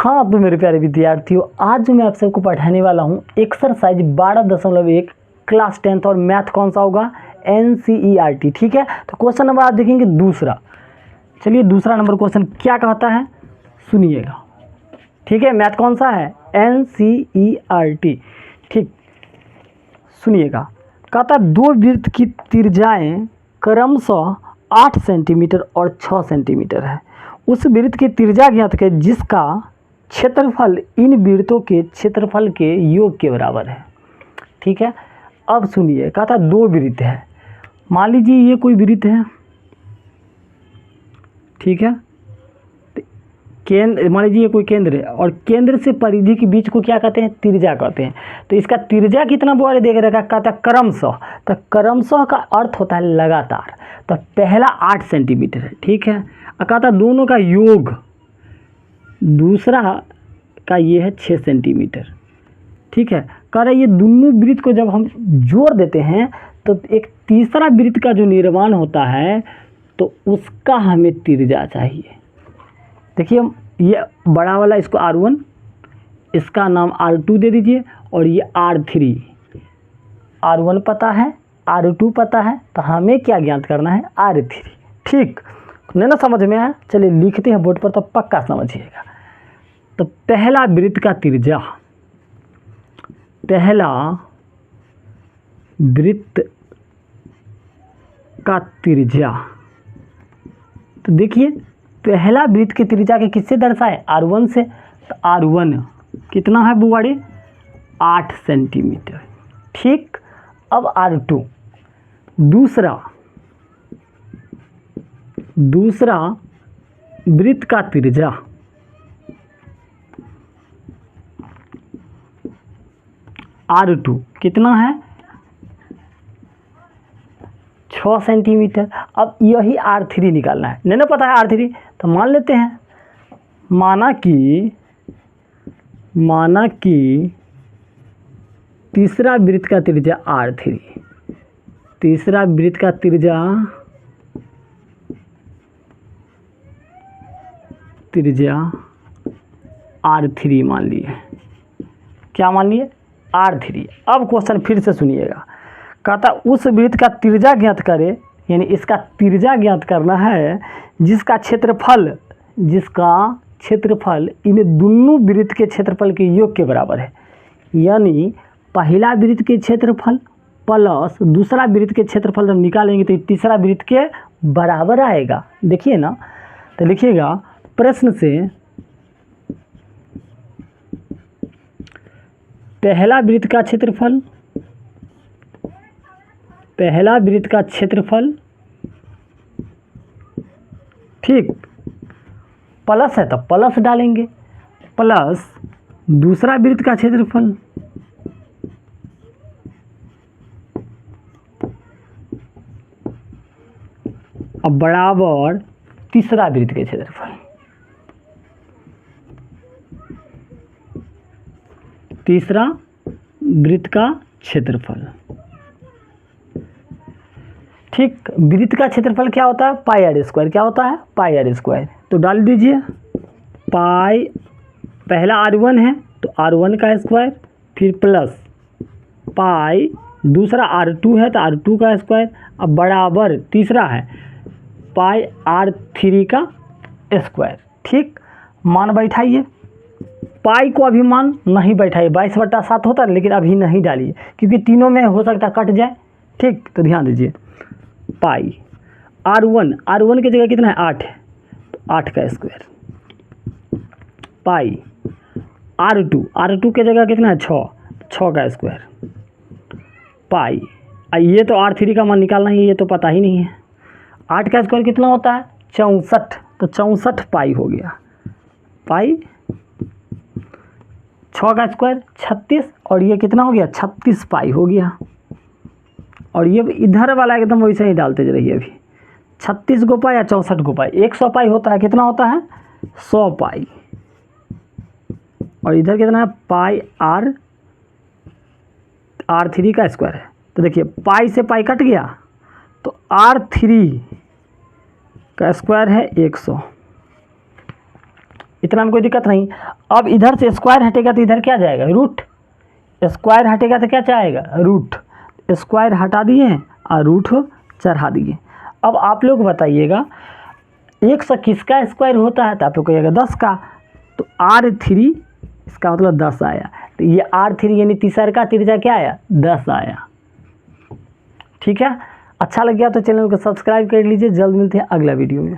हाँ तो मेरे प्यारे विद्यार्थियों, आज जो मैं आप सबको पढ़ाने वाला हूँ एक्सरसाइज 12.1 क्लास 10th और मैथ कौन सा होगा, NCERT। ठीक है, तो क्वेश्चन नंबर आप देखेंगे दूसरा। चलिए दूसरा नंबर क्वेश्चन क्या कहता है सुनिएगा। ठीक है, मैथ कौन सा है, NCERT। ठीक, सुनिएगा। कहता दो वृत्त की त्रिज्याएं क्रमशः 8 सेंटीमीटर और 6 सेंटीमीटर है। उस वृत्त की त्रिज्या ज्ञात करें जिसका क्षेत्रफल इन वृत्तों के क्षेत्रफल के योग के बराबर है। ठीक है, अब सुनिए। कहता दो वृत्त है, मान लीजिए ये कोई वृत्त है। ठीक है, केंद्र, मान लीजिए ये कोई केंद्र है और केंद्र से परिधि के बीच को क्या कहते हैं, त्रिज्या कहते हैं। तो इसका त्रिज्या कितना बोले देख रखा, कहता क्रमशः। तो क्रमशः का अर्थ होता है लगातार। तो पहला 8 सेंटीमीटर है। ठीक है, और कहता दोनों का योग, दूसरा का ये है 6 सेंटीमीटर। ठीक है, कह रहा ये दोनों वृत्त को जब हम जोड़ देते हैं तो एक तीसरा वृत्त का जो निर्माण होता है तो उसका हमें त्रिज्या चाहिए। देखिए ये बड़ा वाला इसको R1, इसका नाम R2 दे दीजिए, और ये R3। R1 पता है, R2 पता है, तो हमें क्या ज्ञात करना है, R3। ठीक, नहीं ना समझ में आया? चलिए लिखते हैं बोर्ड पर तो पक्का समझिएगा। तो पहला वृत्त का त्रिज्या, पहला वृत्त का त्रिज्या, तो देखिए पहला वृत्त की त्रिज्या के किससे दर्शाए, R1 से। तो R1 कितना है बुआड़े, 8 सेंटीमीटर। ठीक, अब R2 दूसरा वृत्त का त्रिज्या, R2 कितना है, 6 सेंटीमीटर। अब यही R3 निकालना है, नहीं ना पता है R3, तो मान लेते हैं। माना कि तीसरा वृत्त का त्रिज्या R3, तीसरा वृत्त का त्रिज्या R3 मान लिए। क्या मान लिए, R3। अब क्वेश्चन फिर से सुनिएगा। कहता उस वृत्त का त्रिज्या ज्ञात करे, यानी इसका त्रिज्या ज्ञात करना है जिसका क्षेत्रफल इन दोनों वृत्त के क्षेत्रफल के योग के बराबर है। यानी पहला वृत्त के क्षेत्रफल प्लस दूसरा वृत्त के क्षेत्रफल जब निकालेंगे तो तीसरा वृत्त के बराबर आएगा। देखिए ना, तो लिखिएगा प्रश्न से पहला वृत्त का क्षेत्रफल, ठीक, प्लस है तो प्लस डालेंगे, प्लस दूसरा वृत्त का क्षेत्रफल, अब बराबर तीसरा वृत्त के क्षेत्रफल। तीसरा वृत्त का क्षेत्रफल। ठीक, वृत्त का क्षेत्रफल क्या होता है, पाई आर स्क्वायर। क्या होता है, पाई आर स्क्वायर। तो डाल दीजिए पाई, पहला R1 है तो R1 का स्क्वायर, फिर प्लस पाई, दूसरा R2 है तो R2 का स्क्वायर, अब बराबर तीसरा है पाई R3 का स्क्वायर। ठीक, मान बैठाइए। पाई को अभी मान नहीं बैठाइए, 22/7 होता है, लेकिन अभी नहीं डालिए क्योंकि तीनों में हो सकता है कट जाए। ठीक, तो ध्यान दीजिए। पाई R1 की जगह कितना है, 8 है, तो 8 का स्क्वायर। पाई R2 की जगह कितना है, 6 का स्क्वायर। पाई, ये तो R3 का मान निकालना ही, ये तो पता ही नहीं है। 8 का स्क्वायर कितना होता है, 64, तो 64 पाई हो गया। पाई 6 का स्क्वायर 36, और ये कितना हो गया, 36 पाई हो गया। और ये इधर वाला एकदम वैसे ही डालते रहिए। अभी 36 गो पाई या 64 गो पाई, 100 पाई होता है। कितना होता है, 100 पाई। और इधर कितना है, पाई R3 का स्क्वायर है। तो देखिए पाई से पाई कट गया, तो R3 का स्क्वायर है 100। इतना में कोई दिक्कत नहीं। अब इधर से स्क्वायर हटेगा तो इधर क्या जाएगा, रूट। स्क्वायर हटेगा तो क्या चाहेगा, रूट। स्क्वायर हटा दिए और रूट चढ़ा दिए। अब आप लोग बताइएगा 100 किसका स्क्वायर होता है, तो आप लोग कहिएगा 10 का। तो R3 इसका मतलब 10 आया। तो ये R3 यानी तीसर का त्रिज्या क्या आया, 10 आया। ठीक है, अच्छा लग गया तो चैनल को सब्सक्राइब कर लीजिए। जल्द मिलते हैं अगला वीडियो में।